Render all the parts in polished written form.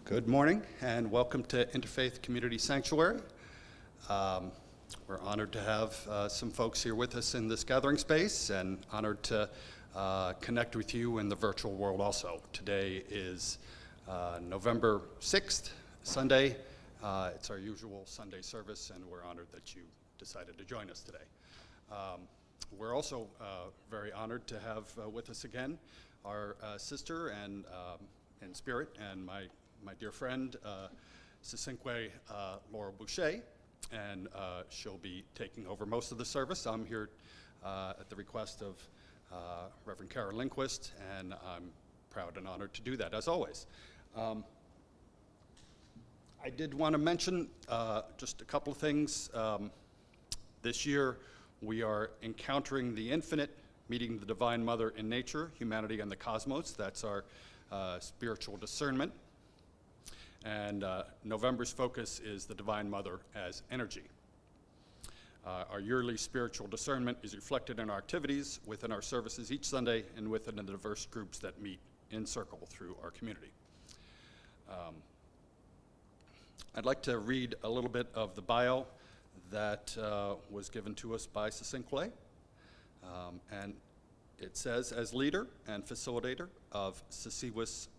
Good morning and welcome to Interfaith Community Sanctuary. We're honored to have some folks here with us in this gathering space and honored to connect with you in the virtual world also. Today is November 6th, Sunday. It's our usual Sunday service and we're honored that you decided to join us today. We're also very honored to have with us again our sister and in spirit and my dear friend, SiSwinKlae Laurel Boucher, and she'll be taking over most of the service. I'm here at the request of Reverend Karen Lindquist, and I'm proud and honored to do that, as always. I did want to mention just a couple of things. This year, we are encountering the infinite, meeting the Divine Mother in nature, humanity, and the cosmos. That's our spiritual discernment. And November's focus is the Divine Mother as energy. Our yearly spiritual discernment is reflected in our activities within our services each Sunday and within the diverse groups that meet in circle through our community. I'd like to read a little bit of the bio that was given to us by SiSwinKlae. And it says, as leader and facilitator of SiSiWiss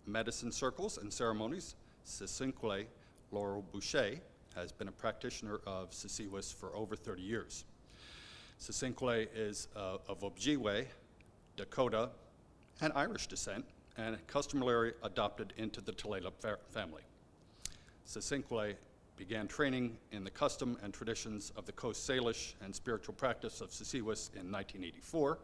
Medicine Circles and ceremonies, SiSwinKlae Laurel Boucher has been a practitioner of SiSiWiss for over 30 years. SiSwinKlae is of Ojibwe, Dakota, and Irish descent, and customarily adopted into the Tulalip family. SiSwinKlae began training in the custom and traditions of the Coast Salish and spiritual practice of SiSiWiss in 1984.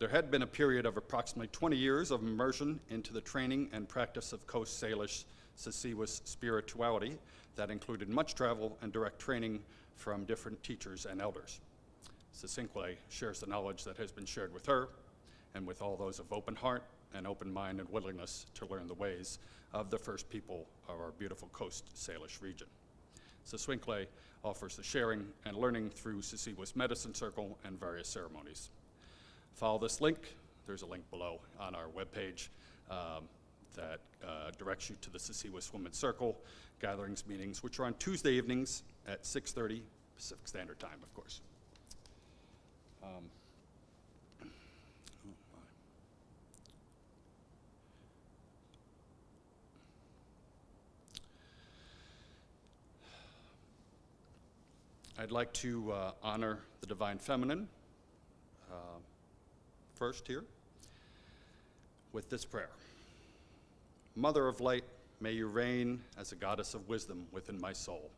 There had been a period of approximately 20 years of immersion into the training and practice of Coast Salish SiSiWiss spirituality that included much travel and direct training from different teachers and elders. SiSwinKlae shares the knowledge that has been shared with her and with all those of open heart and open mind and willingness to learn the ways of the first people of our beautiful Coast Salish region. SiSwinKlae offers the sharing and learning through SiSiWiss Medicine Circle and various ceremonies. Follow this link. There's a link below on our webpage that directs you to the SiSiWiss Women's Circle gatherings meetings, which are on Tuesday evenings at 6:30 Pacific Standard Time, of course. I'd like to honor the Divine Feminine first here with this prayer. Mother of light, may you reign as a goddess of wisdom within my soul.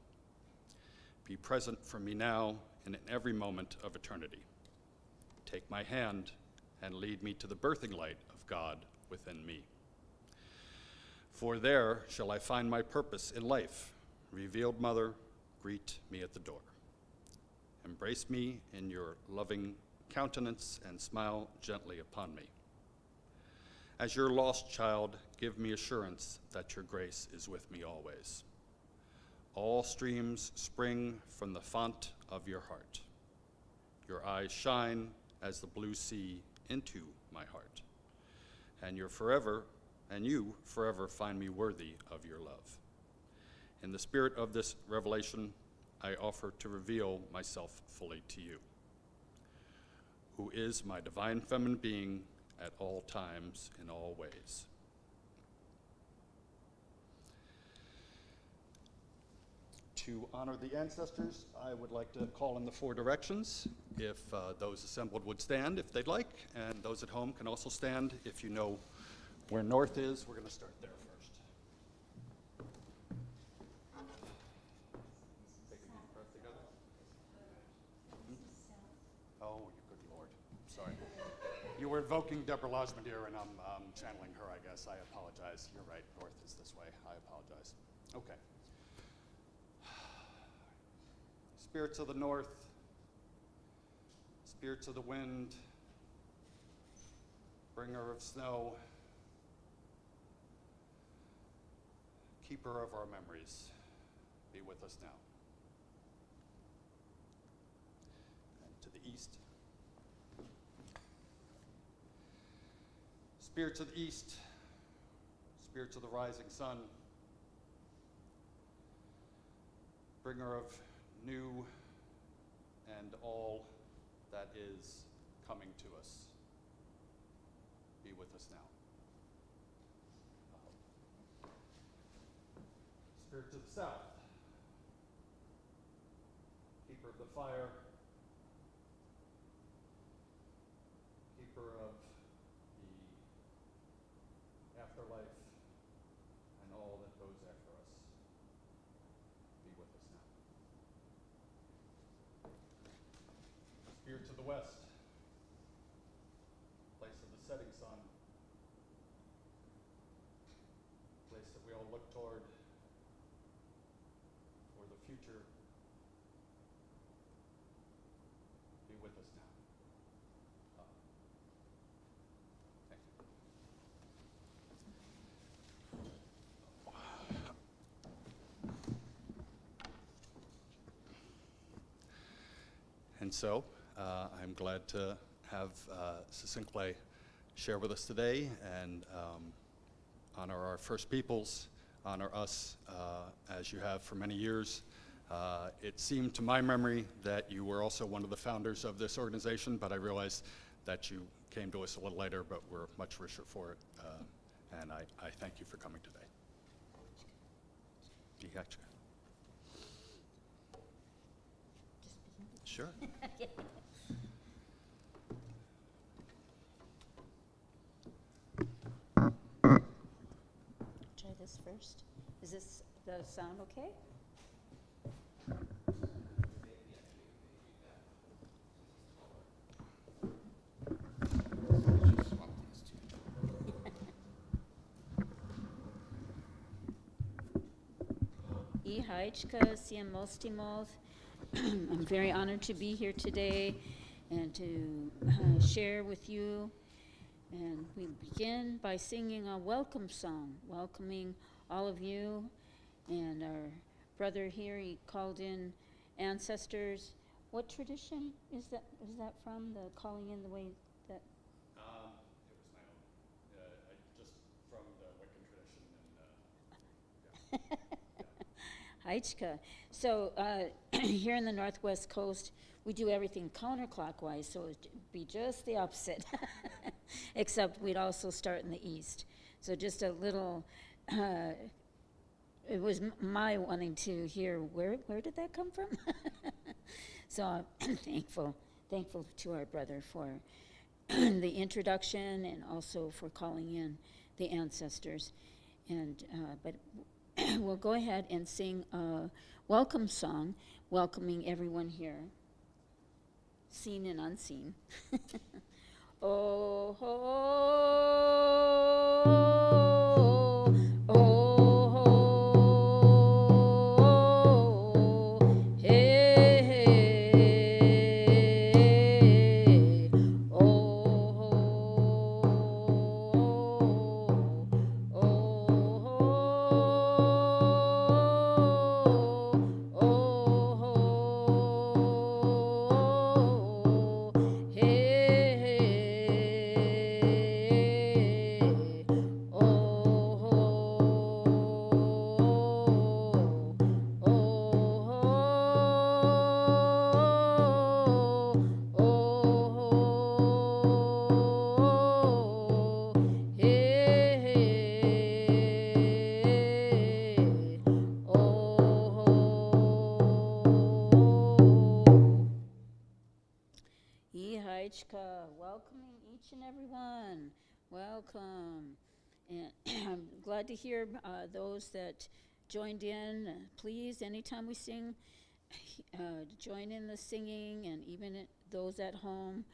Be present for me now and in every moment of eternity. Take my hand and lead me to the birthing light of God within me. For there shall I find my purpose in life. Revealed Mother, greet me at the door. Embrace me in your loving countenance and smile gently upon me. As your lost child, give me assurance that your grace is with me always. All streams spring from the font of your heart. Your eyes shine as the blue sea into my heart. And you forever find me worthy of your love. In the spirit of this revelation, I offer to reveal myself fully to you, who is my divine feminine being at all times, in all ways. To honor the ancestors, I would like to call in the four directions. If those assembled would stand, if they'd like, and those at home can also stand. If you know where north is, we're going to start there first. Take a deep breath together. Oh, good Lord. Sorry. You were invoking Deborah Lajmadier, and I'm channeling her, I guess. I apologize. You're right. North is this way. I apologize. Okay. Spirits of the north, spirits of the wind, bringer of snow, keeper of our memories, be with us now. And to the east. Spirits of the east, Spirits of the rising sun, bringer of new and all that is coming to us, be with us now. Spirits of the south, keeper of the fire, keeper of the afterlife, and all that goes after us, be with us now. Spirits of the west, place of the setting sun, place that we all look toward for the future, be with us now. Thank you. And so, I'm glad to have SiSwinKlae share with us today and honor our First Peoples, honor us as you have for many years. It seemed to my memory that you were also one of the founders of this organization, but I realized that you came to us a little later, but we're much richer for it. And I thank you for coming today. Sure. Try this first. Is this the sound okay? I'm very honored to be here today and to share with you. And we begin by singing a welcome song, welcoming all of you. And our brother here, he called in ancestors. What tradition is that from, the calling in the way that? It was my own. Just from the Wiccan tradition. Haichka. So here in the Northwest Coast, we do everything counterclockwise, so it'd be just the opposite, except we'd also start in the east. So just a little, it was my wanting to hear where did that come from? So I'm thankful to our brother for the introduction and also for calling in the ancestors. And but we'll go ahead and sing a welcome song, welcoming everyone here, seen and unseen. Oh, oh, oh, oh, hey, hey, oh, oh, welcoming each and every one. Welcome. And I'm glad to hear those that joined in. Please, anytime we sing, join in the singing, and even those at home,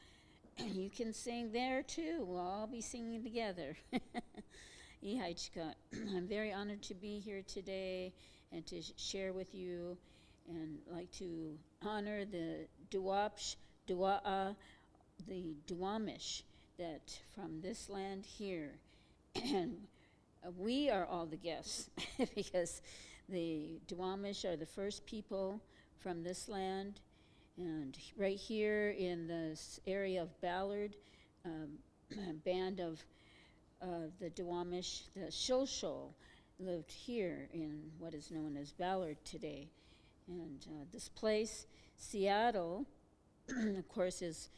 you can sing there too. We'll all be singing together. I'm very honored to be here today and to share with you, and like to honor the Duwapsh, Dua'a, the Duwamish that from this land here. And we are all the guests because the Duwamish are the first people from this land. And right here in this area of Ballard, a band of the Duwamish, the Shilshol, lived here in what is known as Ballard today. And this place, Seattle, of course, is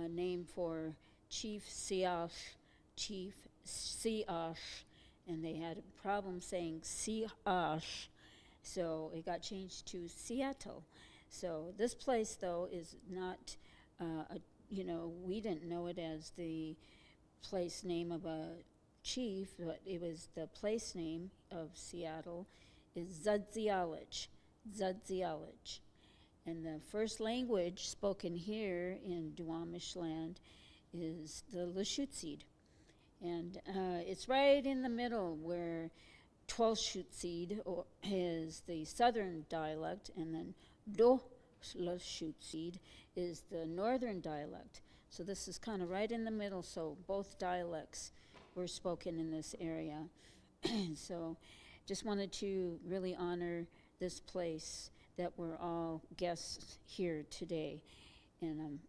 named for Chief Siash, and they had a problem saying Siash, so it got changed to Seattle. So this place, though, is not, we didn't know it as the place name of a chief, but it was the place name of Seattle is Zadzialich. And the first language spoken here in Duwamish land is the Lushootseed. And it's right in the middle where Twelshutseed is the southern dialect, and then Lushootseed is the northern dialect. So this is kind of right in the middle, so both dialects were spoken in this area. So just wanted to really honor this place that we're all guests here today, and I'm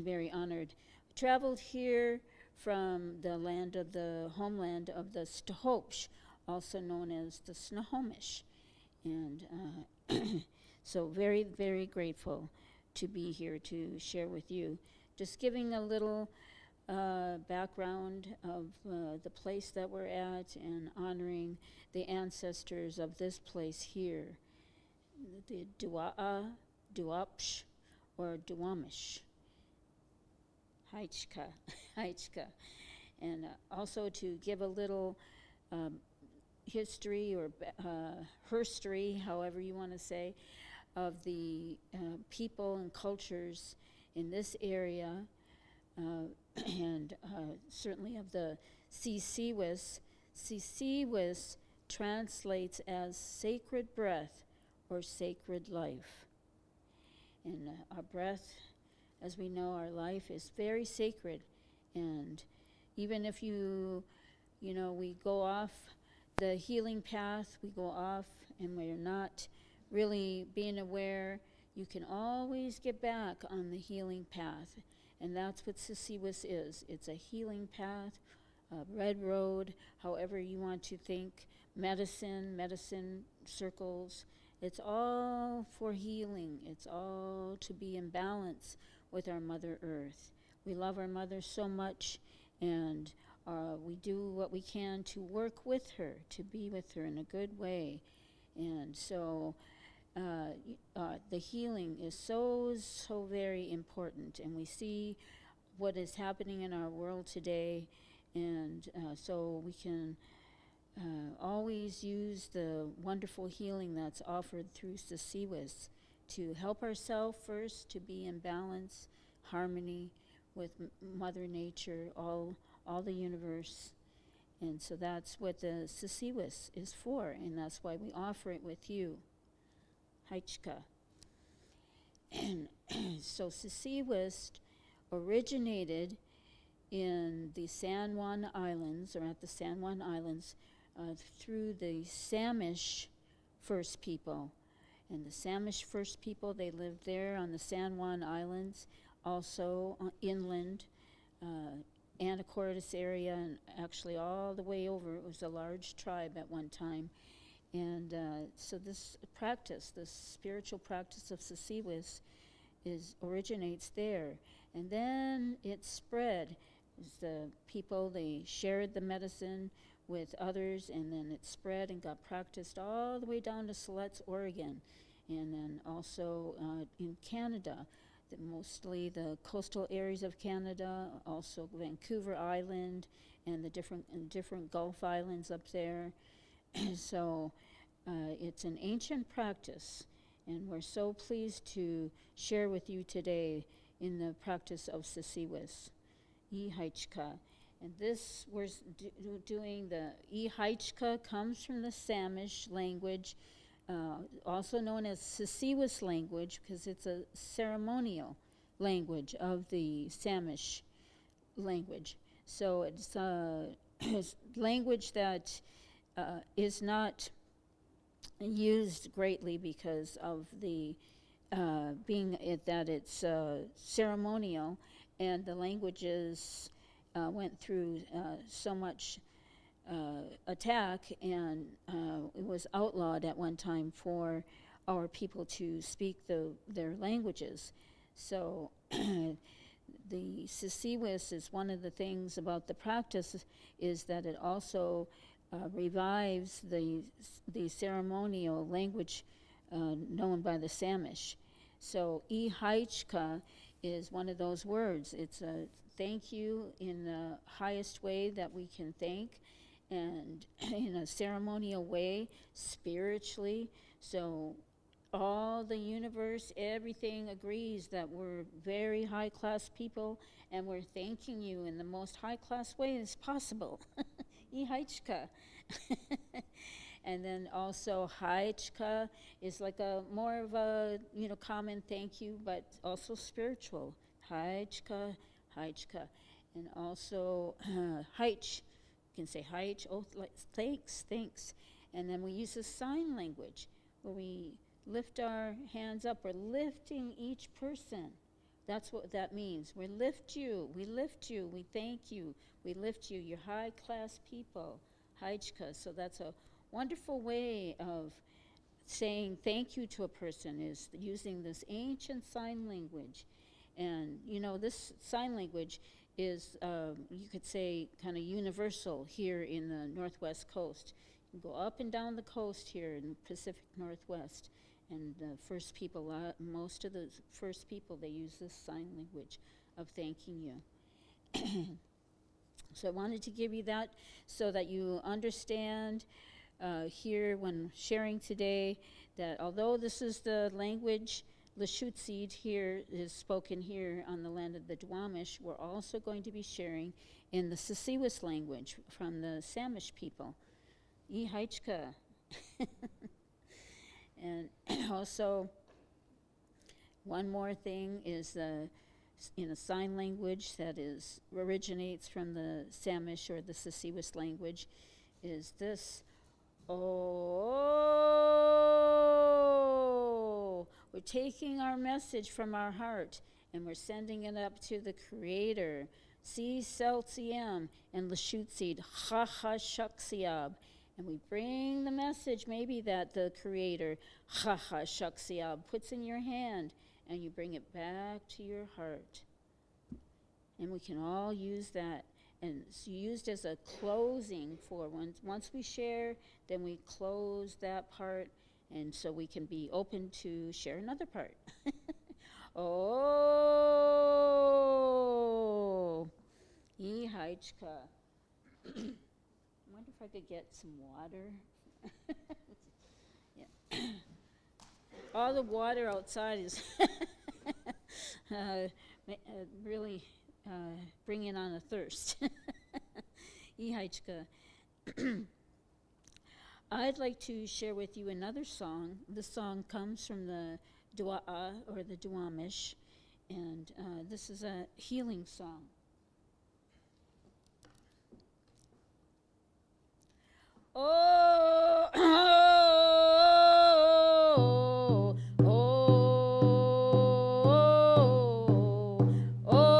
very honored. Traveled here from the homeland of the Snohomish, also known as the Snohomish, and so very, very grateful to be here to share with you. Just giving a little background of the place that we're at and honoring the ancestors of this place here, the Dua'a, Duapsh, or Duwamish. Haichka. And also to give a little history or herstory, however you want to say, of the people and cultures in this area, and certainly of the SiSiWiss. SiSiWiss translates as sacred breath or sacred life. And our breath, as we know, our life is very sacred. And even if we go off the healing path, we go off and we're not really being aware, you can always get back on the healing path. And that's what SiSiWiss is. It's a healing path, a red road, however you want to think, medicine circles. It's all for healing. It's all to be in balance with our Mother Earth. We love our Mother so much, and we do what we can to work with her, to be with her in a good way. And so the healing is so very important, and we see what is happening in our world today, and so we can always use the wonderful healing that's offered through SiSiWiss to help ourselves first to be in balance, harmony with Mother Nature, all the universe. And so that's what the SiSiWiss is for, and that's why we offer it with you. Haichka. And so SiSiWiss originated in the San Juan Islands, or at the San Juan Islands, through the Samish First People. And the Samish First People, they lived there on the San Juan Islands, also inland, Anacortes area, and actually all the way over. It was a large tribe at one time. And so this practice, this spiritual practice of SiSiWiss originates there. And then it spread. The people, they shared the medicine with others, and then it spread and got practiced all the way down to Siletz, Oregon, and then also in Canada, mostly the coastal areas of Canada, also Vancouver Island, and the different Gulf Islands up there. So it's an ancient practice, and we're so pleased to share with you today in the practice of SiSiWiss, Ihaichka. And this, we're doing the Ihaichka, comes from the Samish language, also known as SiSiWiss language, because it's a ceremonial language of the Samish language. So it's language that is not used greatly because of the that it's ceremonial, and the languages went through so much attack, and it was outlawed at one time for our people to speak their languages. So the SiSiWiss is one of the things about the practice is that it also revives the ceremonial language known by the Samish. So ihaichka is one of those words. It's a thank you in the highest way that we can thank, and in a ceremonial way, spiritually. So all the universe, everything agrees that we're very high-class people, and we're thanking you in the most high-class way as possible. Ihaichka. And then also haichka is like a more of a common thank you, but also spiritual. Haichka, haichka. And also haich. You can say haich, oh, thanks, thanks. And then we use the sign language where we lift our hands up. We're lifting each person. That's what that means. We lift you, we thank you, we lift you. You're high-class people. Haichka. So that's a wonderful way of saying thank you to a person, is using this ancient sign language. And this sign language is, you could say, kind of universal here in the Northwest Coast. You go up and down the coast here in the Pacific Northwest, and the first people, most of the first people, they use this sign language of thanking you. So I wanted to give you that so that you understand here when sharing today that although this is the language, Lushootseed here is spoken here on the land of the Duwamish, we're also going to be sharing in the SiSiWiss language from the Samish people. Ihaichka. And also, one more thing is in a sign language that originates from the Samish or the SiSiWiss language, is this. Oh, we're taking our message from our heart and we're sending it up to the Creator. Siletz and Lushootseed, ha ha shaksiab. And we bring the message maybe that the Creator, ha ha shaksiab, puts in your hand, and you bring it back to your heart. And we can all use that. And it's used as a closing for once we share, then we close that part, and so we can be open to share another part. Oh, ihaichka. I wonder if I could get some water. Yeah. All the water outside is really bringing on a thirst. Ihaichka. I'd like to share with you another song. This song comes from the Dua'a, or the Duwamish, and this is a healing song. Oh, oh, oh, oh, oh, oh,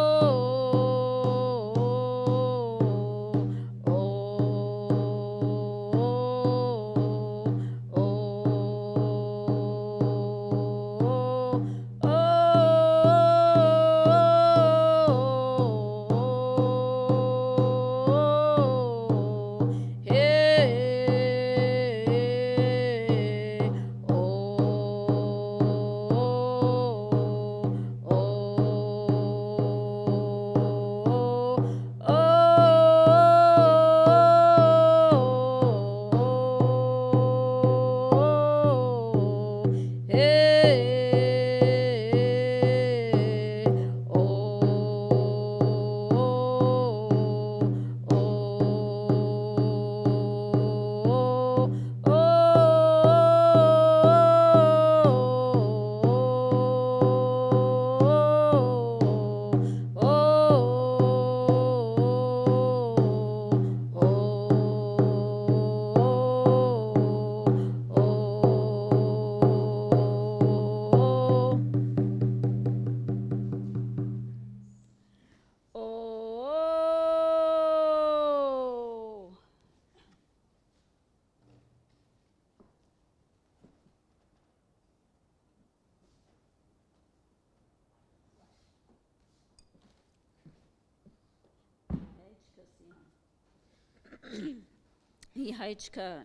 Ihaichka.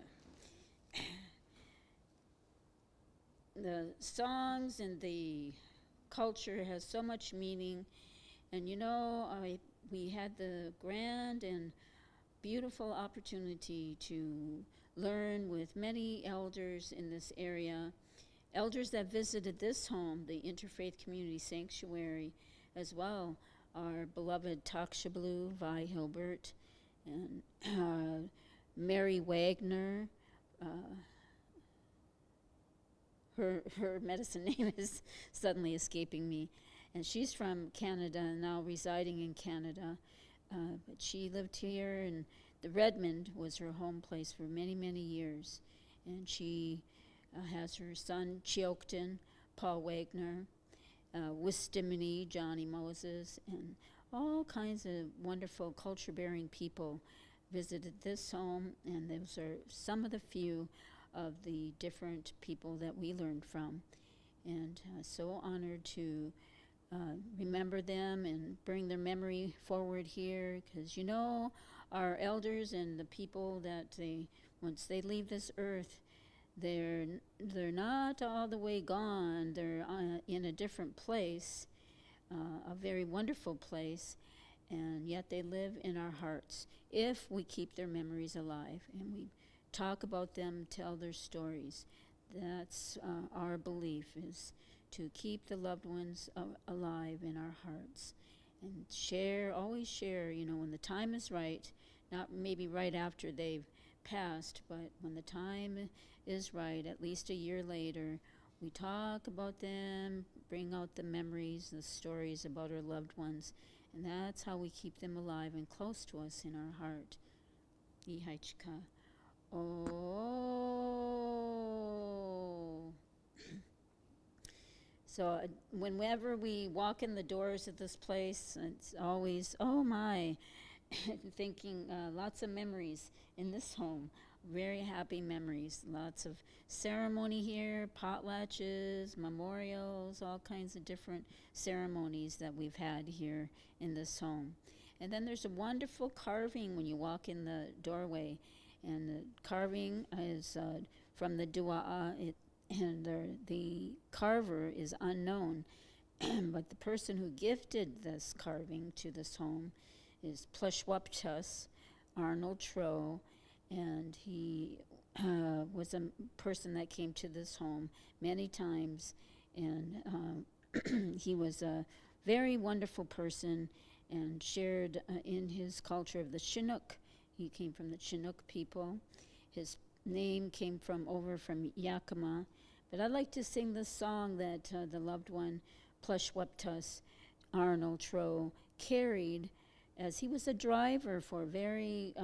The songs and the culture has so much meaning. And you know, we had the grand and beautiful opportunity to learn with many elders in this area, elders that visited this home, the Interfaith Community Sanctuary, as well. Our beloved Takshablu, Vi Hilbert, and Mary Wagner. Her medicine name is suddenly escaping me. And she's from Canada and now residing in Canada. But she lived here, and the Redmond was her home place for many, many years. And she has her son, Chiokton, Paul Wagner, Wistimini, Johnny Moses, and all kinds of wonderful culture-bearing people visited this home, and those are some of the few of the different people that we learned from. And so honored to remember them and bring their memory forward here, because you know, our elders and the people that once they leave this earth, they're not all the way gone. They're in a different place, a very wonderful place, and yet they live in our hearts if we keep their memories alive and we talk about them, tell their stories. That's our belief, is to keep the loved ones alive in our hearts and share, always share, you know, when the time is right, not maybe right after they've passed, but when the time is right, at least a year later, we talk about them, bring out the memories, the stories about our loved ones, and that's how we keep them alive and close to us in our heart. Ihaichka. Oh. So whenever we walk in the doors of this place, it's always, oh my, thinking lots of memories in this home, very happy memories, lots of ceremony here, potlatches, memorials, all kinds of different ceremonies that we've had here in this home. And then there's a wonderful carving when you walk in the doorway, and the carving is from the dua'a, and the carver is unknown, but the person who gifted this carving to this home is Pleshwaptus Arnold Tro, and he was a person that came to this home many times, and he was a very wonderful person and shared in his culture of the Chinook. He came from the Chinook people. His name came from Yakima. But I'd like to sing this song that the loved one, Pleshwaptus Arnold Tro, carried as he was a driver for a very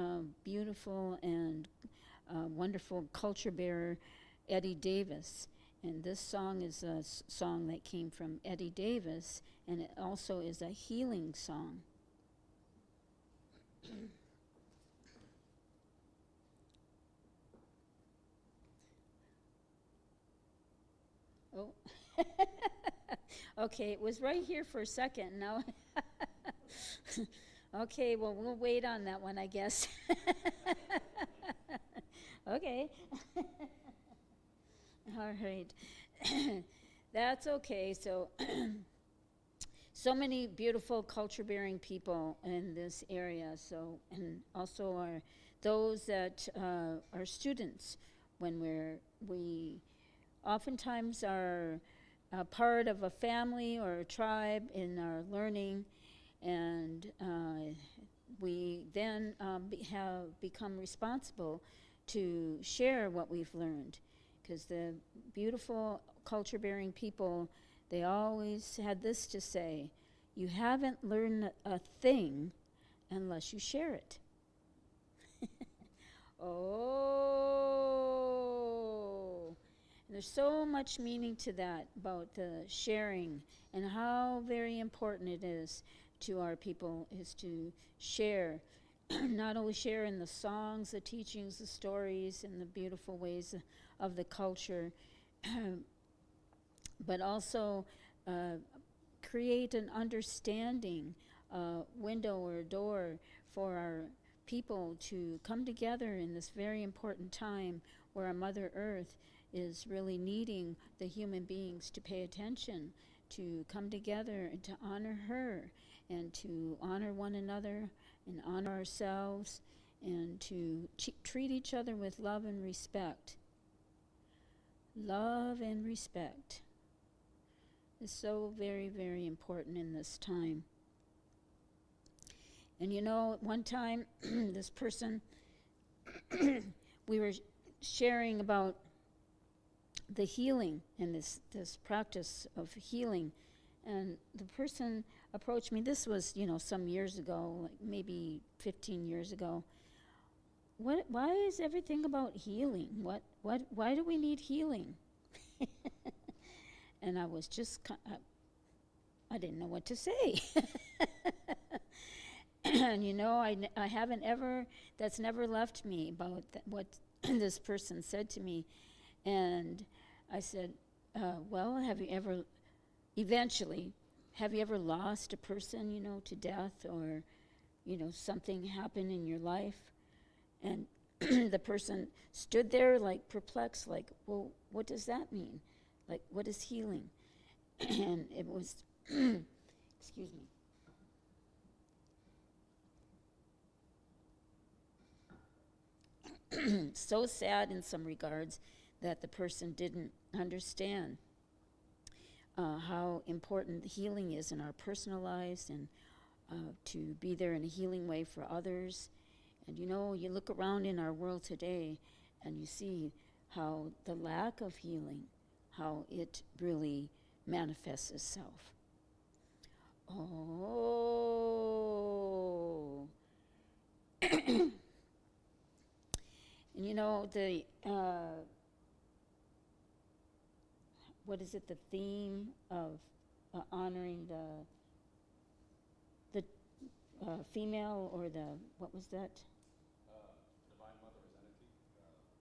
beautiful and wonderful culture bearer, Eddie Davis. And this song is a song that came from Eddie Davis, and it also is a healing song. Oh, okay, it was right here for a second. Now, okay, well, we'll wait on that one, I guess. Okay. All right. That's okay. So, so many beautiful culture-bearing people in this area. So, and also are those that are students when we oftentimes are a part of a family or a tribe in our learning, and we then have become responsible to share what we've learned, because the beautiful culture-bearing people, they always had this to say: you haven't learned a thing unless you share it. Oh. There's so much meaning to that, about the sharing, and how very important it is to our people is to share, not only share in the songs, the teachings, the stories, and the beautiful ways of the culture, but also create an understanding window or door for our people to come together in this very important time where our Mother Earth is really needing the human beings to pay attention, to come together and to honor her and to honor one another and honor ourselves and to treat each other with love and respect. Love and respect is so very, very important in this time. And you know, at one time, this person, we were sharing about the healing and this practice of healing. And the person approached me, this was, some years ago, like maybe 15 years ago. Why is everything about healing? Why do we need healing? And I was just, I didn't know what to say. And I haven't ever, that's never left me about what this person said to me. And I said, well, have you ever lost a person, to death, or, something happened in your life? And the person stood there like perplexed, like, well, what does that mean? Like, what is healing? And it was, excuse me. So sad in some regards that the person didn't understand how important healing is in our personal lives, and to be there in a healing way for others. And you look around in our world today and you see how the lack of healing, how it really manifests itself. Oh. And the what is it, the theme of honoring the female, or what was that?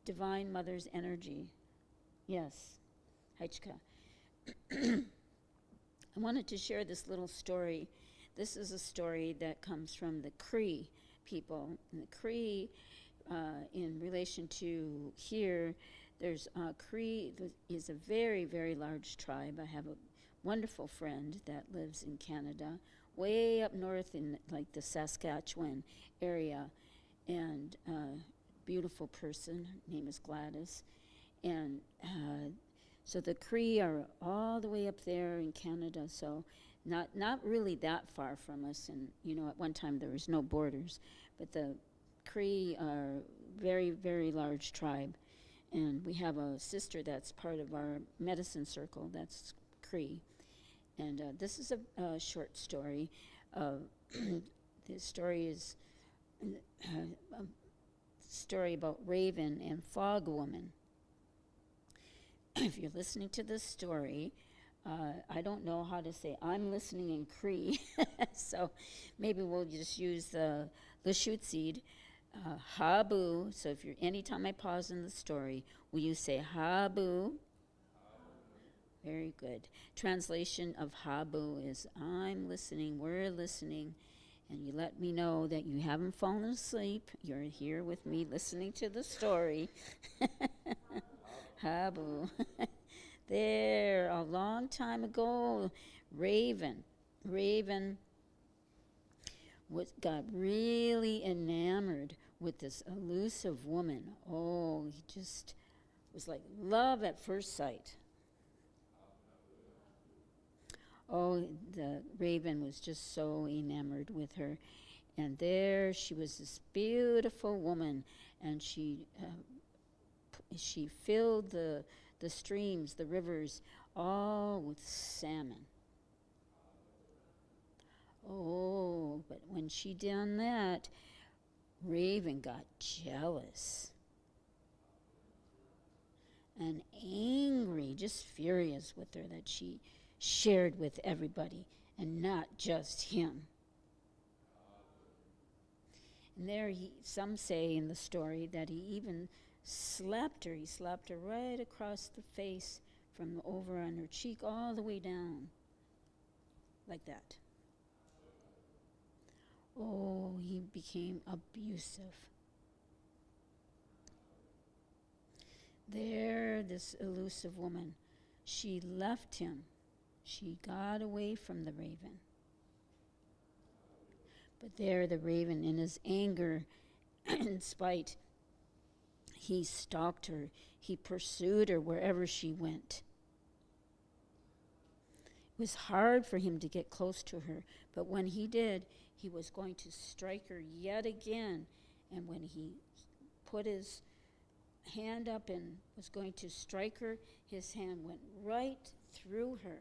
Divine Mother's energy. Yes, Heichka. I wanted to share this little story. This is a story that comes from the Cree people. And the Cree, in relation to here, there's Cree is a very, very large tribe. I have a wonderful friend that lives in Canada, way up north in like the Saskatchewan area, and beautiful person. Her name is Gladys. And so the Cree are all the way up there in Canada, so not really that far from us. And at one time there was no borders, but the Cree are very, very large tribe. And we have a sister that's part of our medicine circle that's Cree. And this is a short story. The story is a story about Raven and Fog Woman. If you're listening to this story, I don't know how to say I'm listening in Cree, so maybe we'll just use the Lashutseed. Habu. So if you're, anytime I pause in the story, will you say Habu? Very good. Translation of Habu is I'm listening, we're listening, and you let me know that you haven't fallen asleep. You're here with me listening to the story. Habu. There, a long time ago, Raven got really enamored with this elusive woman. Oh, he just was like love at first sight. Oh, the Raven was just so enamored with her. And there she was, this beautiful woman, and she filled the streams, the rivers, all with salmon. Oh, but when she done that, Raven got jealous and angry, just furious with her that she shared with everybody and not just him. And there some say in the story that he even slapped her. He slapped her right across the face, from over on her cheek all the way down, like that. Oh, he became abusive. There, this elusive woman, she left him. She got away from the raven. But there, the raven, in his anger and spite, he stalked her. He pursued her wherever she went. It was hard for him to get close to her, but when he did, he was going to strike her yet again. And when he put his hand up and was going to strike her, his hand went right through her.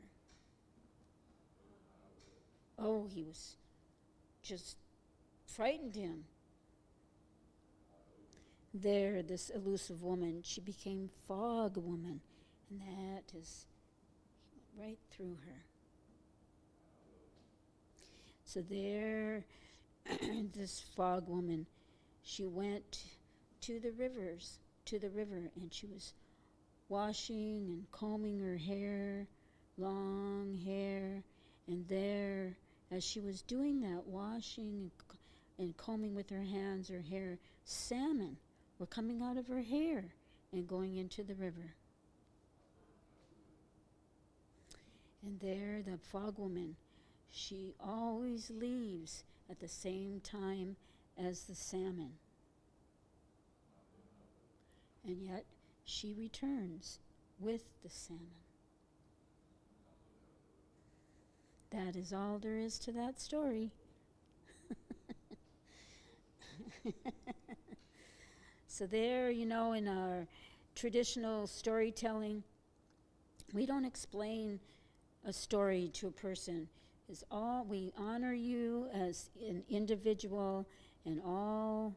Oh, he was just frightened him. There, this elusive woman, she became fog woman, and that is right through her. So there, this fog woman, she went to the river, and she was washing and combing her hair, long hair, and there, as she was doing that, washing and combing with her hands her hair, salmon were coming out of her hair and going into the river. And there, the fog woman, she always leaves at the same time as the salmon. And yet, she returns with the salmon. That is all there is to that story. So there, in our traditional storytelling, we don't explain a story to a person. We honor you as an individual, and all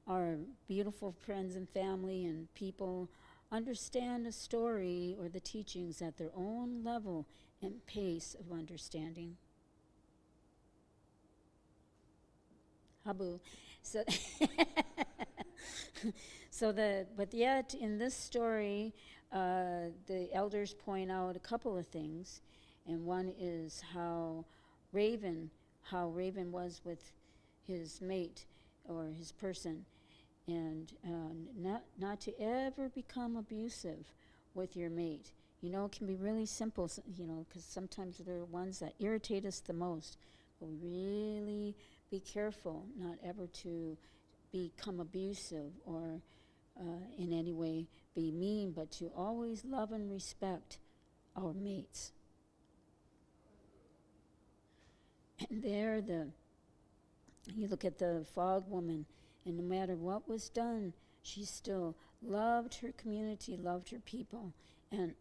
our beautiful friends and family and people understand a story or the teachings at their own level and pace of understanding. Habu. But yet in this story, the elders point out a couple of things, and one is how Raven was with his mate or his person, and not to ever become abusive with your mate. It can be really simple, because sometimes there are ones that irritate us the most. But we really be careful not ever to become abusive or in any way be mean, but to always love and respect our mates. And there, you look at the fog woman, and no matter what was done, she still loved her community, loved her people, and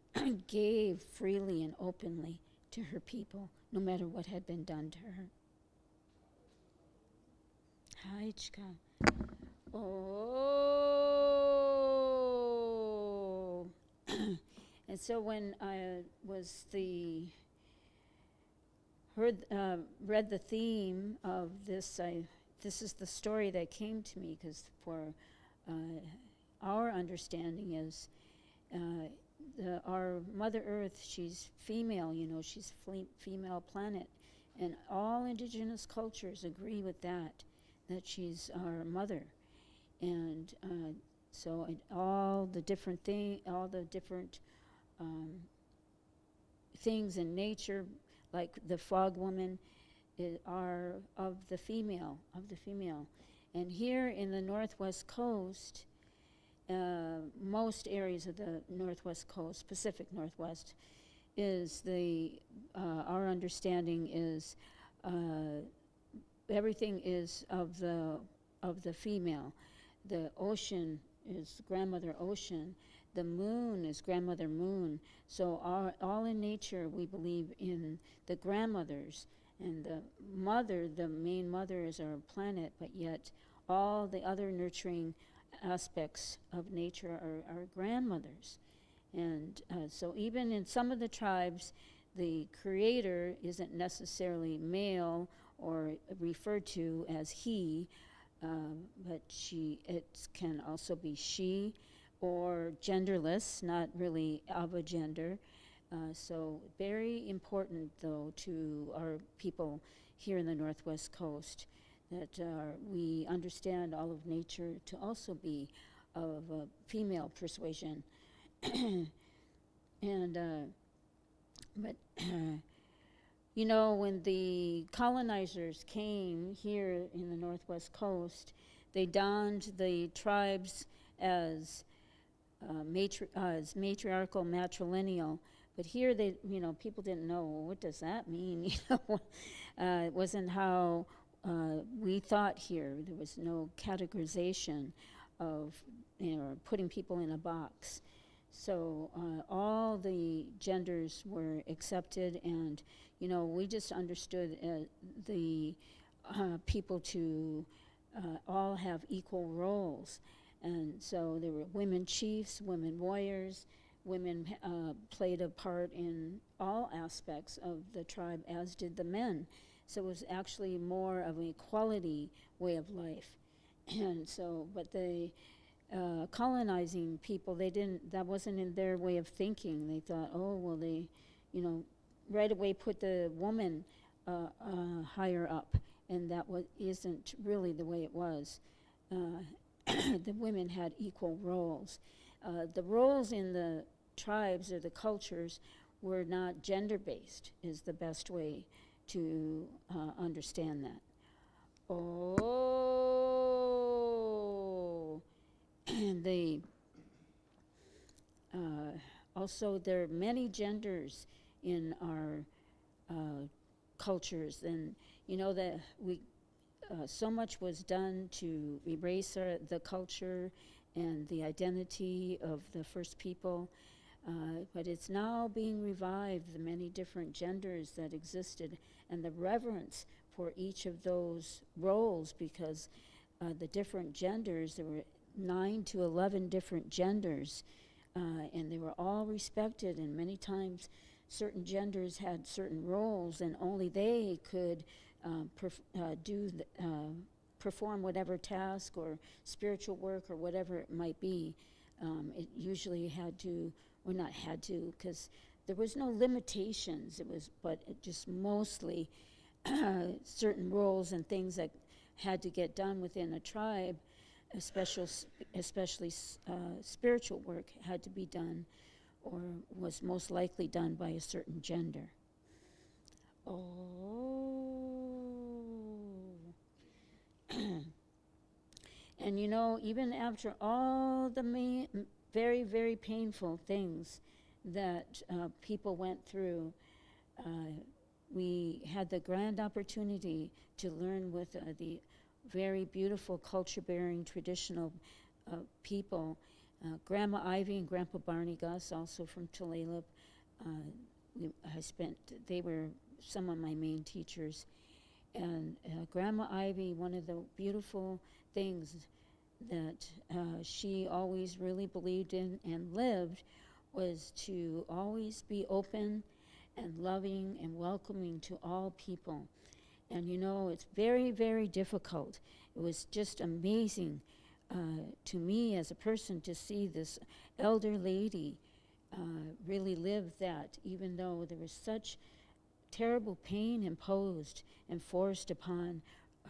gave freely and openly to her people, no matter what had been done to her. Hi, Chika. Oh. And so when I read the theme of this, this is the story that came to me, because for our understanding is our Mother Earth, she's female, she's female planet, and all indigenous cultures agree with that she's our mother. And so all the different things in nature, like the fog woman, are of the female. And here in the Northwest Coast, most areas of the Northwest Coast, Pacific Northwest, is our understanding is everything is of the female. The ocean is grandmother ocean. The moon is grandmother moon. So all in nature, we believe in the grandmothers, and the main mother is our planet, but yet all the other nurturing aspects of nature are our grandmothers. And so even in some of the tribes, the creator isn't necessarily male or referred to as he, but it can also be she, or genderless, not really of a gender. So very important, though, to our people here in the Northwest Coast, that we understand all of nature to also be of female persuasion. And, but, you know, when the colonizers came here in the Northwest Coast, they donned the tribes as matriarchal, matrilineal. But here, they, you know, people didn't know, well, what does that mean? You know, it wasn't how we thought here. There was no categorization of, you know, putting people in a box. So all the genders were accepted, and, you know, we just understood the people to all have equal roles. And so there were women chiefs, women warriors, women played a part in all aspects of the tribe, as did the men. So it was actually more of an equality way of life. And so, but the colonizing people, they didn't, that wasn't in their way of thinking. They thought, oh, well, they, you know, right away put the woman higher up, and that isn't really the way it was. The women had equal roles. The roles in the tribes or the cultures were not gender-based, is the best way to understand that. Oh, and also there are many genders in our cultures, and you know that we so much was done to erase the culture and the identity of the first people, but it's now being revived, the many different genders that existed, and the reverence for each of those roles, because the different genders, there were 9 to 11 different genders, and they were all respected, and many times certain genders had certain roles, and only they could perform whatever task or spiritual work or whatever it might be. It usually had to, or not had to, because there was no limitations. It was, but it just mostly certain roles and things that had to get done within a tribe, especially spiritual work had to be done, or was most likely done by a certain gender. And you know, even after all the very, very painful things that people went through, we had the grand opportunity to learn with the very beautiful culture-bearing traditional people. Grandma Ivy and Grandpa Barney Gus, also from Tulalip. They were some of my main teachers. And Grandma Ivy, one of the beautiful things that she always really believed in and lived was to always be open and loving and welcoming to all people. And you know, it's very, very difficult. It was just amazing to me as a person to see this elder lady really live that, even though there was such terrible pain imposed and forced upon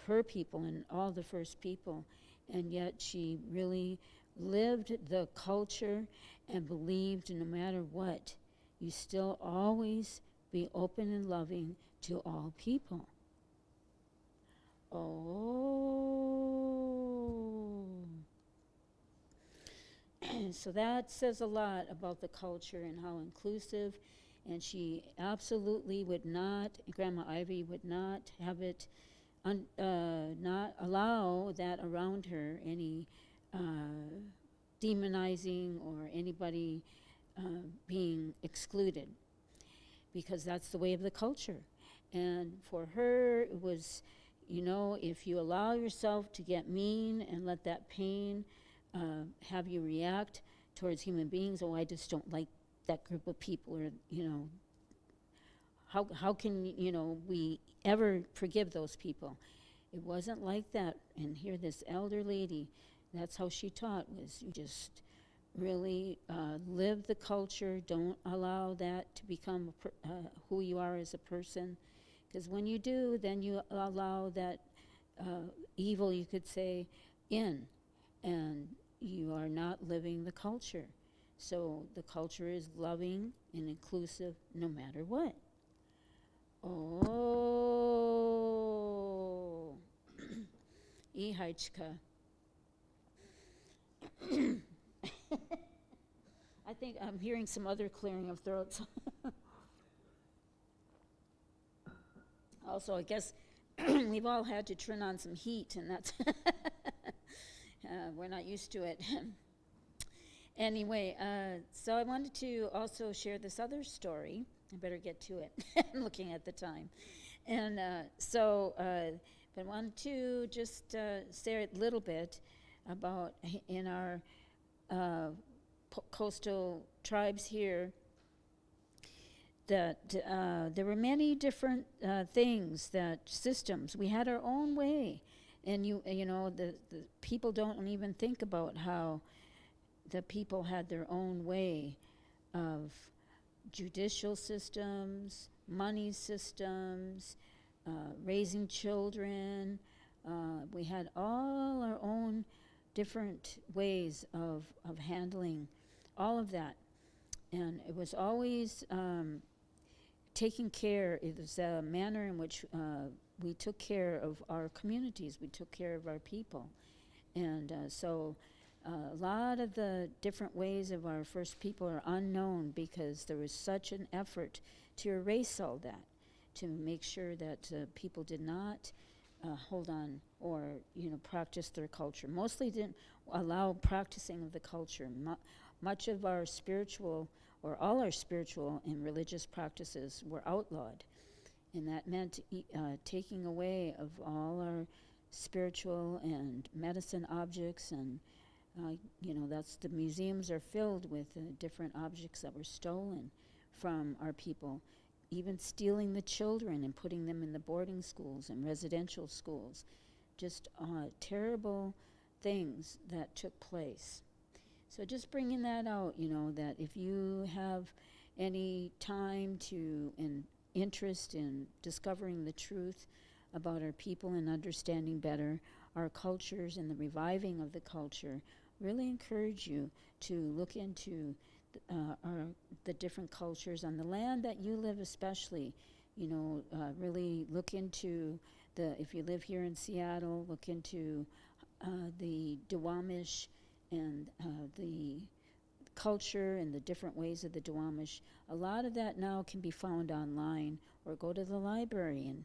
her people and all the first people, and yet she really lived the culture and believed no matter what, you still always be open and loving to all people. So that says a lot about the culture and how inclusive, and she absolutely would not, Grandma Ivy would not have it, not allow that around her, any demonizing or anybody being excluded, because that's the way of the culture. And for her, it was, you know, if you allow yourself to get mean and let that pain have you react towards human beings, oh, I just don't like that group of people, or, you know, how can, you know, we ever forgive those people? It wasn't like that. And here this elder lady, that's how she taught, was you just really live the culture, don't allow that to become who you are as a person, because when you do, then you allow that evil, you could say, in, and you are not living the culture. So the culture is loving and inclusive no matter what. Oh, Ihaichka. I think I'm hearing some other clearing of throats. Also, I guess we've all had to turn on some heat, and that's we're not used to it. Anyway, so I wanted to also share this other story. I better get to it. I'm looking at the time. And but I wanted to just say a little bit about in our coastal tribes here, that there were many different things, that systems. We had our own way. And you know, the people don't even think about how the people had their own way of judicial systems, money systems, raising children. We had all our own different ways of handling all of that. And it was always taking care. It was a manner in which we took care of our communities. We took care of our people. And so a lot of the different ways of our first people are unknown, because there was such an effort to erase all that, to make sure that people did not hold on or, practice their culture. Mostly didn't allow practicing of the culture. Much of our spiritual, or all our spiritual and religious practices, were outlawed. And that meant taking away of all our spiritual and medicine objects, and that's, the museums are filled with different objects that were stolen from our people, even stealing the children and putting them in the boarding schools and residential schools. Just terrible things that took place. So just bringing that out, that if you have any time to and interest in discovering the truth about our people and understanding better our cultures and the reviving of the culture, really encourage you to look into the different cultures on the land that you live, especially. Really look into if you live here in Seattle, look into the Duwamish and the culture and the different ways of the Duwamish. A lot of that now can be found online, or go to the library and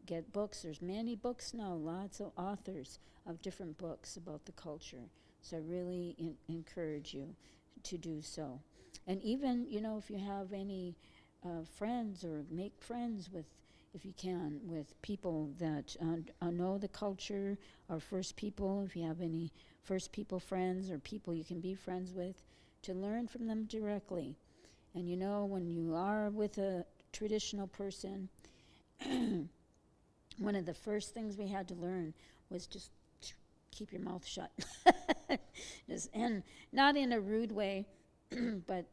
get books. There's many books now, lots of authors of different books about the culture. So I really encourage you to do so. And even, if you have any friends, or make friends with, if you can, with people that know the culture, or First People, if you have any First People friends or people you can be friends with, to learn from them directly. And when you are with a traditional person, one of the first things we had to learn was just keep your mouth shut. And not in a rude way, but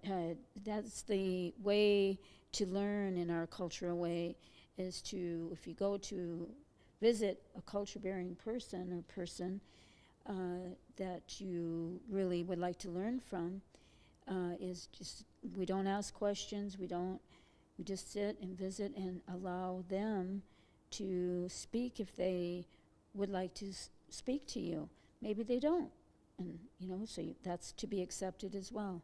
that's the way to learn in our cultural way, is to, if you go to visit a culture-bearing person or person that you really would like to learn from, is just, we don't ask questions, we just sit and visit and allow them to speak if they would like to speak to you. Maybe they don't, and so that's to be accepted as well.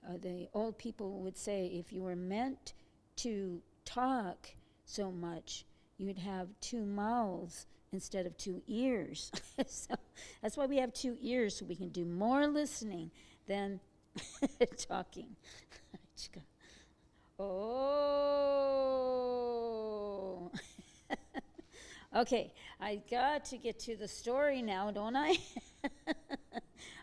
But the old people would say, if you were meant to talk so much, you'd have two mouths instead of two ears. So that's why we have two ears, so we can do more listening than talking. Oh. Okay, I got to get to the story now, don't I?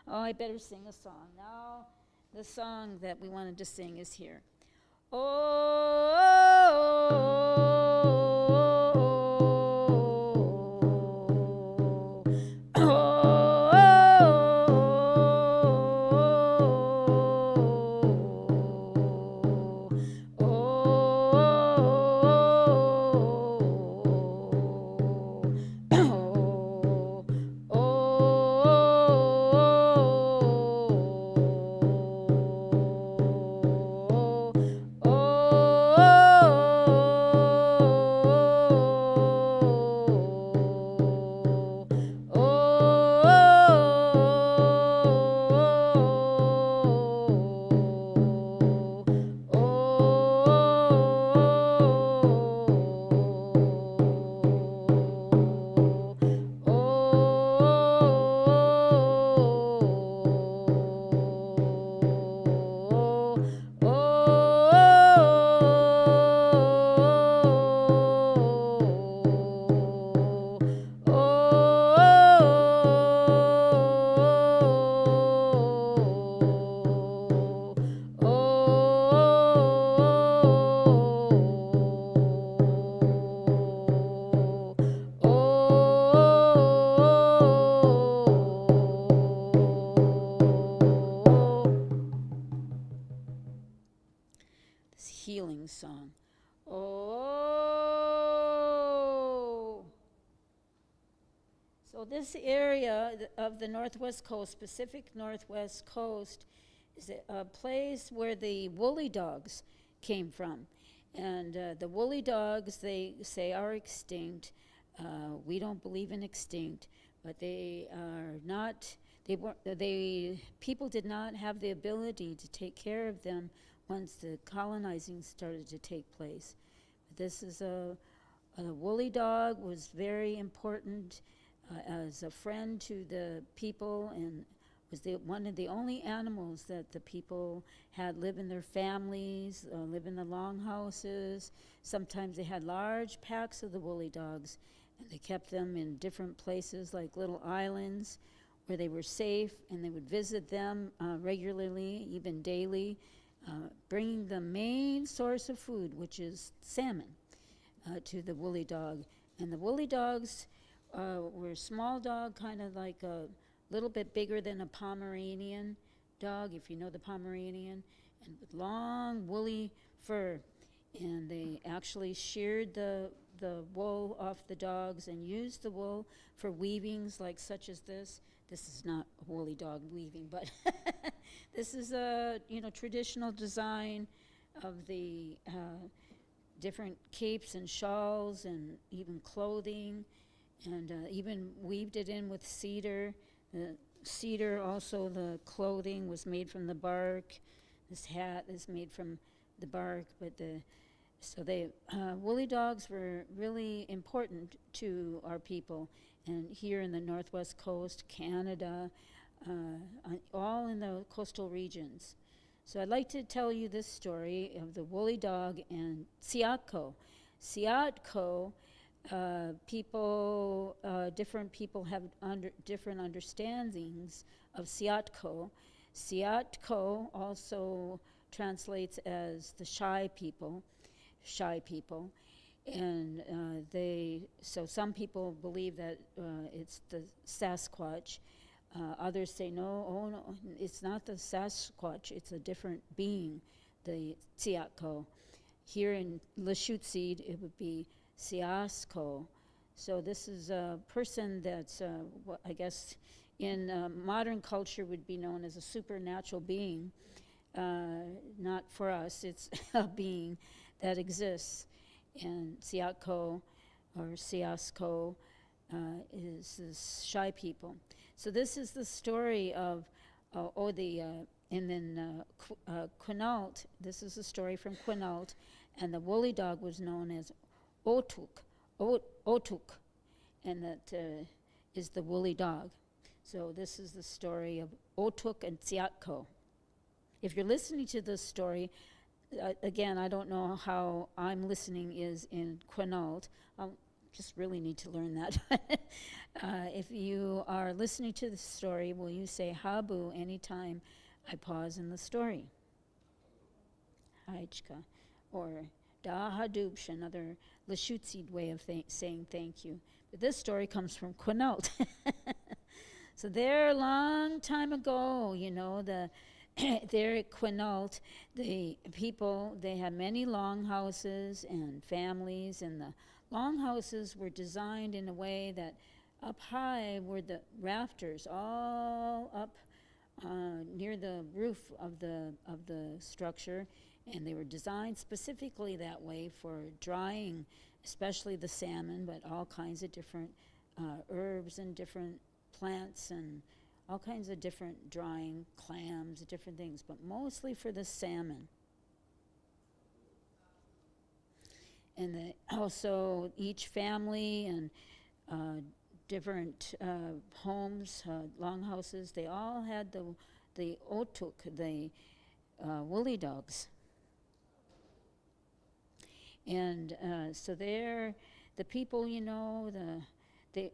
Oh, I better sing a song. Now, the song that we wanted to sing is here. new song. Oh. So this area of the Northwest Coast, Pacific Northwest Coast, is a place where the woolly dogs came from. And the woolly dogs, they say, are extinct. We don't believe in extinct, but they are not, people did not have the ability to take care of them once the colonizing started to take place. This is a woolly dog was very important as a friend to the people, and was one of the only animals that the people had live in their families, live in the longhouses. Sometimes they had large packs of the woolly dogs, and they kept them in different places like little islands where they were safe, and they would visit them regularly, even daily, bringing the main source of food, which is salmon, to the woolly dog. And the woolly dogs were a small dog, kind of like a little bit bigger than a Pomeranian dog, if you know the Pomeranian, and with long woolly fur. And they actually sheared the wool off the dogs and used the wool for weavings like such as this. This is not a woolly dog weaving, but this is a traditional design of the different capes and shawls and even clothing, and even weaved it in with cedar. The cedar, also the clothing was made from the bark. This hat is made from the bark, but woolly dogs were really important to our people, and here in the Northwest Coast, Canada, all in the coastal regions. So I'd like to tell you this story of the woolly dog and Siatko. Siatko, different people have different understandings of Siatko. Siatko also translates as the shy people. And so some people believe that it's the Sasquatch. Others say, no, it's not the Sasquatch, it's a different being, the Tsiatko. Here in Lashutseed, it would be Siasko. So this is a person that's, I guess, in modern culture would be known as a supernatural being. Not for us, it's a being that exists. And Siatko, or Siasko, is this shy people. So this is the story of, Quinault. This is a story from Quinault, and the woolly dog was known as Otuk, and that is the woolly dog. So this is the story of Otuk and Tsiatko. If you're listening to this story, again, I don't know how I'm listening is in Quinault. I'll just really need to learn that. If you are listening to the story, will you say habu anytime I pause in the story? Haichka. Or da hadubsh, another Lashutseed way of saying thank you. But this story comes from Quinault. So there, a long time ago, there at Quinault, the people, they had many longhouses and families, and the longhouses were designed in a way that up high were the rafters, all up near the roof of the structure, and they were designed specifically that way for drying, especially the salmon, but all kinds of different herbs and different plants and all kinds of different drying, clams, different things, but mostly for the salmon. And also each family and different homes, longhouses, they all had the otuk, the woolly dogs. And so there, the people, the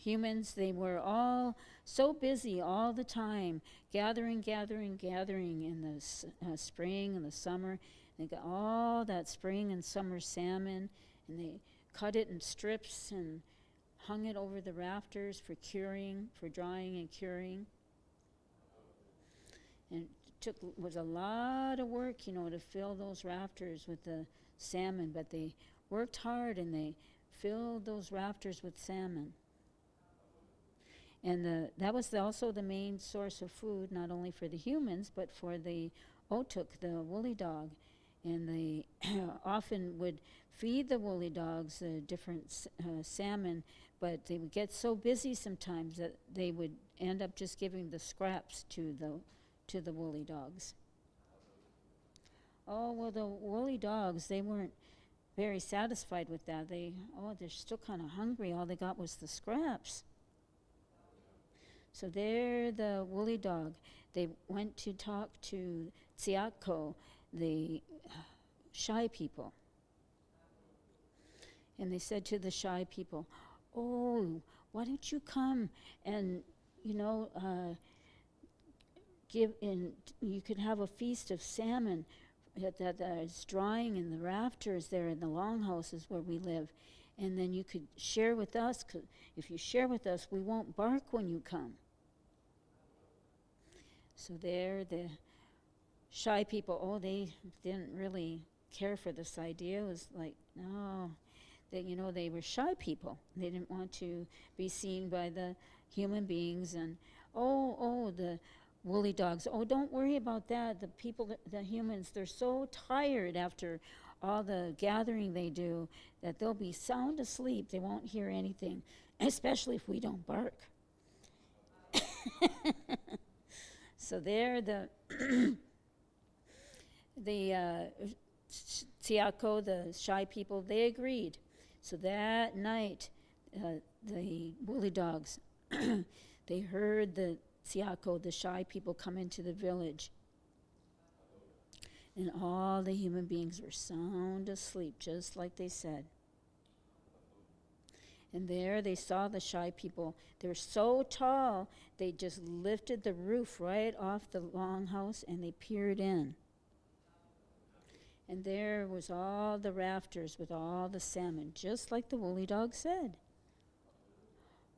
humans, they were all so busy all the time, gathering in the spring and the summer. They got all that spring and summer salmon, and they cut it in strips and hung it over the rafters for drying and curing. And was a lot of work, you know, to fill those rafters with the salmon, but they worked hard and they filled those rafters with salmon. And that was also the main source of food, not only for the humans, but for the otuk, the woolly dog. And they often would feed the woolly dogs different salmon, but they would get so busy sometimes that they would end up just giving the scraps to the woolly dogs. Oh, well, the woolly dogs, they weren't very satisfied with that. They're still kind of hungry. All they got was the scraps. So there, the woolly dog, they went to talk to Tsiako, the shy people. And they said to the shy people, oh, why don't you come and, you know, you could have a feast of salmon that is drying in the rafters there in the longhouses where we live. And then you could share with us, 'cause if you share with us, we won't bark when you come. So there, the shy people, they didn't really care for this idea. It was like, no, they were shy people. They didn't want to be seen by the human beings. And, the woolly dogs, don't worry about that. The humans, they're so tired after all the gathering they do that they'll be sound asleep. They won't hear anything, especially if we don't bark. So there, the Tsiako, the shy people, they agreed. So that night, the woolly dogs, they heard the Tsiako, the shy people, come into the village. And all the human beings were sound asleep, just like they said. And there they saw the shy people. They were so tall, they just lifted the roof right off the longhouse and they peered in. And there was all the rafters with all the salmon, just like the woolly dog said.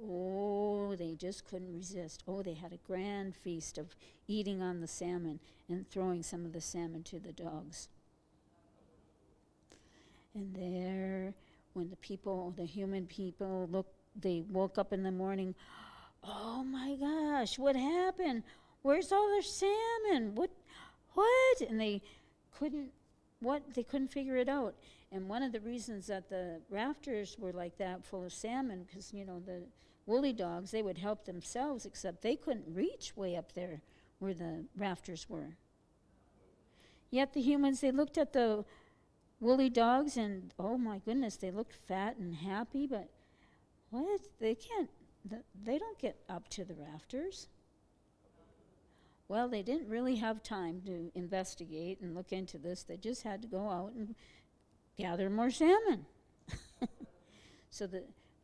Oh, they just couldn't resist. Oh, they had a grand feast of eating on the salmon and throwing some of the salmon to the dogs. And there, when the human people they woke up in the morning, oh my gosh, what happened? Where's all their salmon? What? And they couldn't figure it out. And one of the reasons that the rafters were like that, full of salmon, because, the woolly dogs, they would help themselves, except they couldn't reach way up there where the rafters were. Yet the humans, they looked at the woolly dogs and, oh my goodness, they looked fat and happy, but what? They don't get up to the rafters. Well, they didn't really have time to investigate and look into this. They just had to go out and gather more salmon. So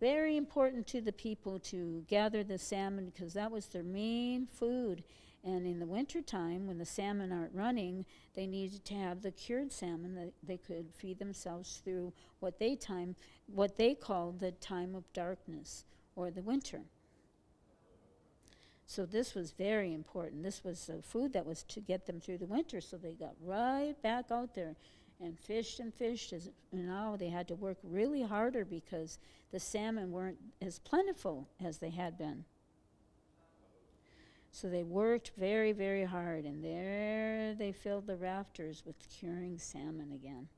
very important to the people to gather the salmon because that was their main food. And in the wintertime, when the salmon aren't running, they needed to have the cured salmon that they could feed themselves through what they called the time of darkness or the winter. So this was very important. This was food that was to get them through the winter. So they got right back out there and fished. And now they had to work really harder because the salmon weren't as plentiful as they had been. So they worked very, very hard. And there they filled the rafters with curing salmon again.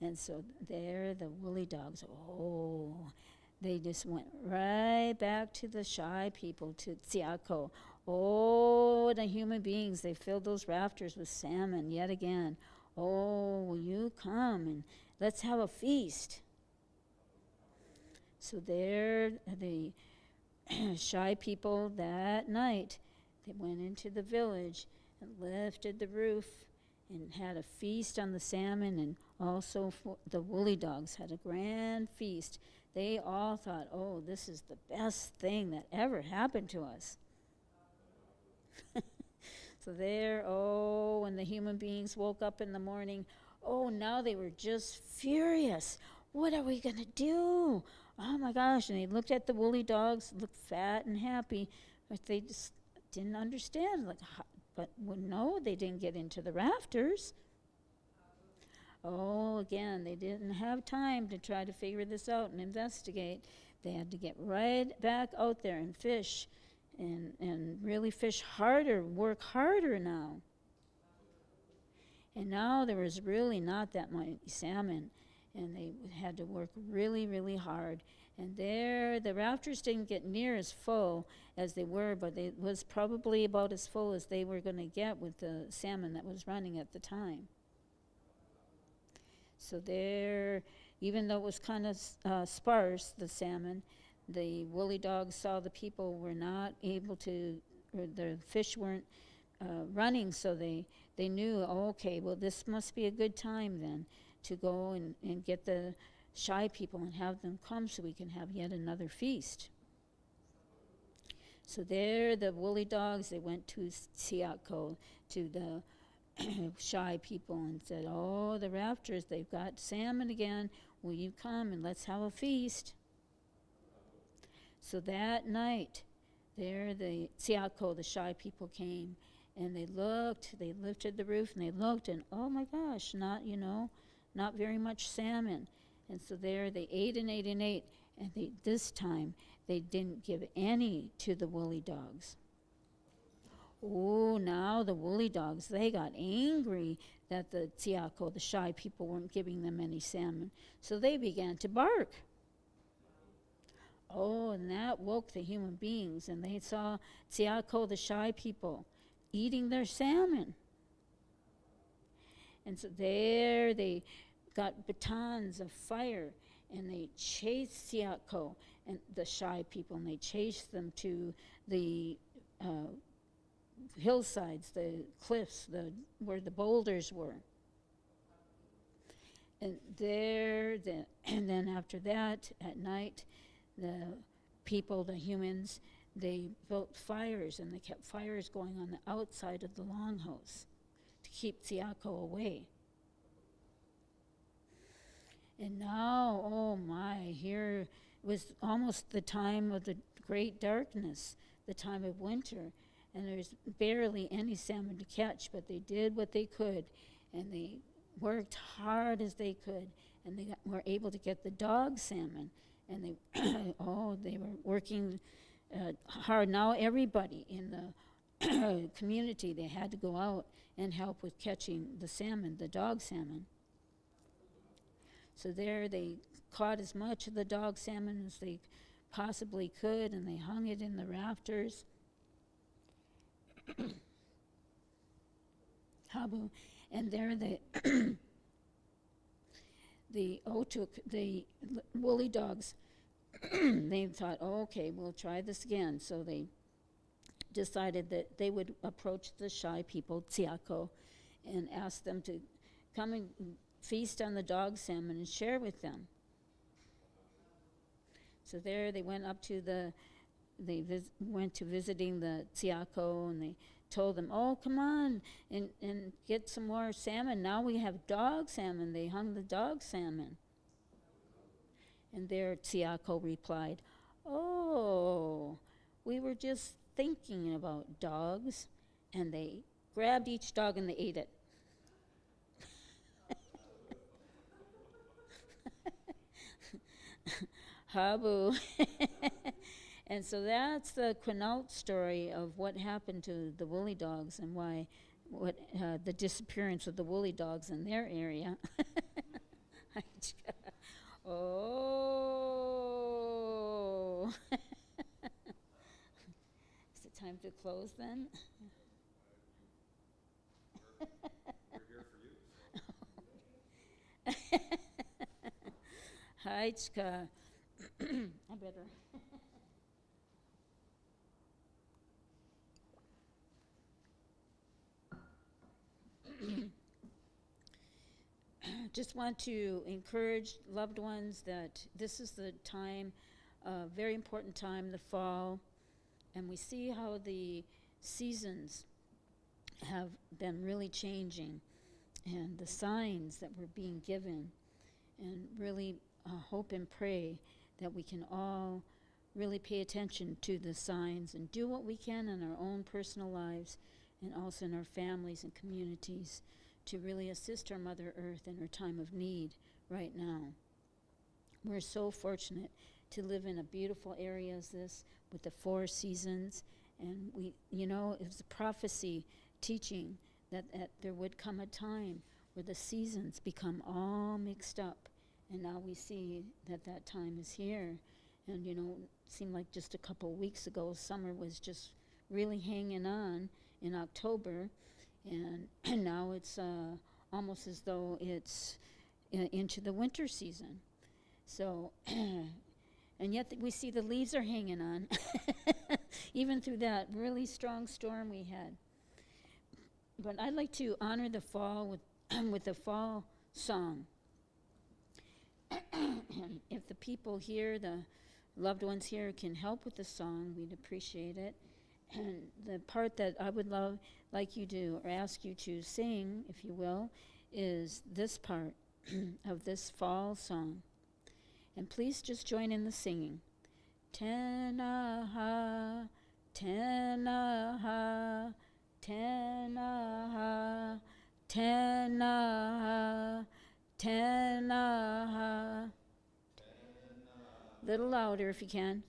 And so there the woolly dogs, they just went right back to the shy people, to Tsiako. Oh, the human beings, they filled those rafters with salmon yet again. Oh, will you come and let's have a feast. So there, the shy people that night, they went into the village and lifted the roof and had a feast on the salmon, and also the woolly dogs had a grand feast. They all thought, oh, this is the best thing that ever happened to us. So there, when the human beings woke up in the morning, now they were just furious. What are we going to do? Oh my gosh. And they looked at the woolly dogs, looked fat and happy, but didn't understand, like, but well, no, they didn't get into the rafters. Oh, again, they didn't have time to try to figure this out and investigate. They had to get right back out there and fish and really fish harder, work harder now. And now there was really not that many salmon, and they had to work really, really hard. And there, the rafters didn't get near as full as they were, but it was probably about as full as they were going to get with the salmon that was running at the time. So there, even though it was kind of sparse, the salmon, the woolly dogs saw the people were not able to, or the fish weren't running, so they knew, oh, okay, well, this must be a good time then to go and get the shy people and have them come so we can have yet another feast. So there, the woolly dogs, they went to Siako, to the shy people, and said, oh, the rafters, they've got salmon again. Will you come and let's have a feast? So that night, there the Siako, the shy people, came, and they lifted the roof, and they looked, and oh my gosh, not very much salmon. And so there they ate and ate and ate, and this time they didn't give any to the woolly dogs. Oh, now the woolly dogs, they got angry that the Tsiako, the shy people, weren't giving them any salmon. So they began to bark. Oh, and that woke the human beings, and they saw Tsiako, the shy people, eating their salmon. And so there they got batons of fire, and they chased Tsiako and the shy people, and they chased them to the hillsides, the cliffs, where the boulders were. And and then after that, at night, the people, the humans, they built fires, and they kept fires going on the outside of the longhouse to keep Tsiako away. And now, oh my, here was almost the time of the great darkness, the time of winter, and there's barely any salmon to catch, but they did what they could, and they worked hard as they could, and they were able to get the dog salmon, and they, they were working hard. Now everybody in the community, they had to go out and help with catching the salmon, the dog salmon. So there they caught as much of the dog salmon as they possibly could, and they hung it in the rafters. Habu, and there the woolly dogs, they thought, oh, okay, we'll try this again. So they decided that they would approach the shy people, Tsiako, and ask them to come and feast on the dog salmon and share with them. So there they went up to went to visiting the Tsiako, and they told them, oh, come on and get some more salmon. Now we have dog salmon. They hung the dog salmon. And there Tsiako replied, oh, we were just thinking about dogs. And they grabbed each dog and they ate it. Habu. And so that's the Quinault story of what happened to the woolly dogs and the disappearance of the woolly dogs in their area. Oh. Is it time to close then? We're here for you. Haichka. I better. Just want to encourage loved ones that this is the time, very important time, the fall, and we see how the seasons have been really changing, and the signs that we're being given, and really hope and pray that we can all really pay attention to the signs and do what we can in our own personal lives and also in our families and communities to really assist our Mother Earth in her time of need right now. We're so fortunate to live in a beautiful area as this with the 4 seasons. And we, it was a prophecy teaching that there would come a time where the seasons become all mixed up. And now we see that that time is here. And, it seemed like just a couple weeks ago, summer was just really hanging on in October. And now it's almost as though it's into the winter season. So, and yet we see the leaves are hanging on, even through that really strong storm we had. But I'd like to honor the fall with the fall song. If the people here, the loved ones here, can help with the song, we'd appreciate it. And the part that I would like you to, or ask you to sing, if you will, is this part of this fall song. And please just join in the singing. Tenaha, tenaha, tenaha, tenaha, tenaha. Little louder if you can.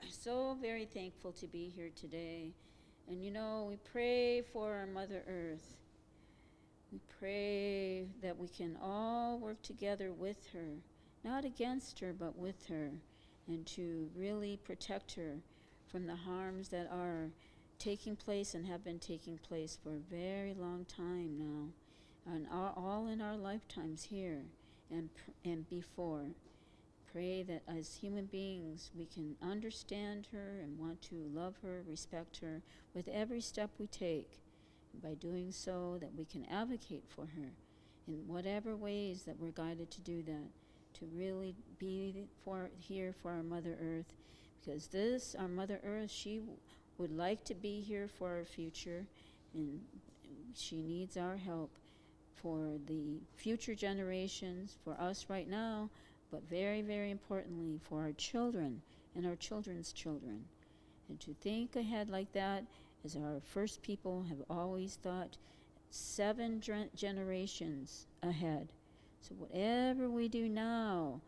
So very thankful to be here today. And we pray for our Mother Earth. We pray that we can all work together with her, not against her, but with her, and to really protect her from the harms that are taking place and have been taking place for a very long time now, and all in our lifetimes here and before. Pray that as human beings we can understand her and want to love her, respect her with every step we take. And by doing so, that we can advocate for her in whatever ways that we're guided to do that, to really be here for our Mother Earth. Because our Mother Earth, she would like to be here for our future, and she needs our help for the future generations, for us right now, but very, very importantly for our children and our children's children. And to think ahead like that, as our first people have always thought, 7 generations ahead. So whatever we do now,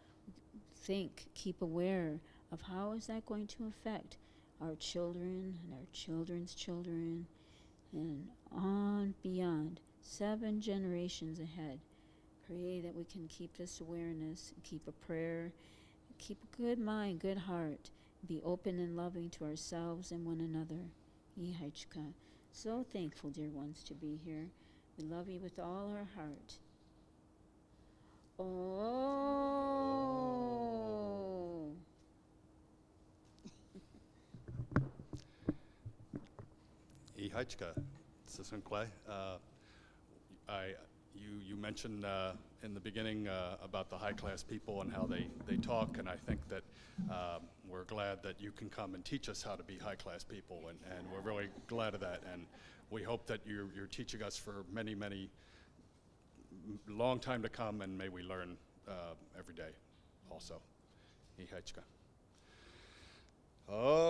keep aware of how is that going to affect our children and our children's children and on beyond, 7 generations ahead. Pray that we can keep this awareness, keep a prayer, keep a good mind, good heart, be open and loving to ourselves and one another. Yihachka. So thankful, dear ones, to be here. We love you with all our heart. Oh. Ihaichka, SiSwinKlae. You mentioned in the beginning about the high-class people and how they talk, and I think that we're glad that you can come and teach us how to be high-class people, and we're really glad of that. And we hope that you're teaching us for many, many long time to come, and may we learn every day also. Ihaichka. Oh.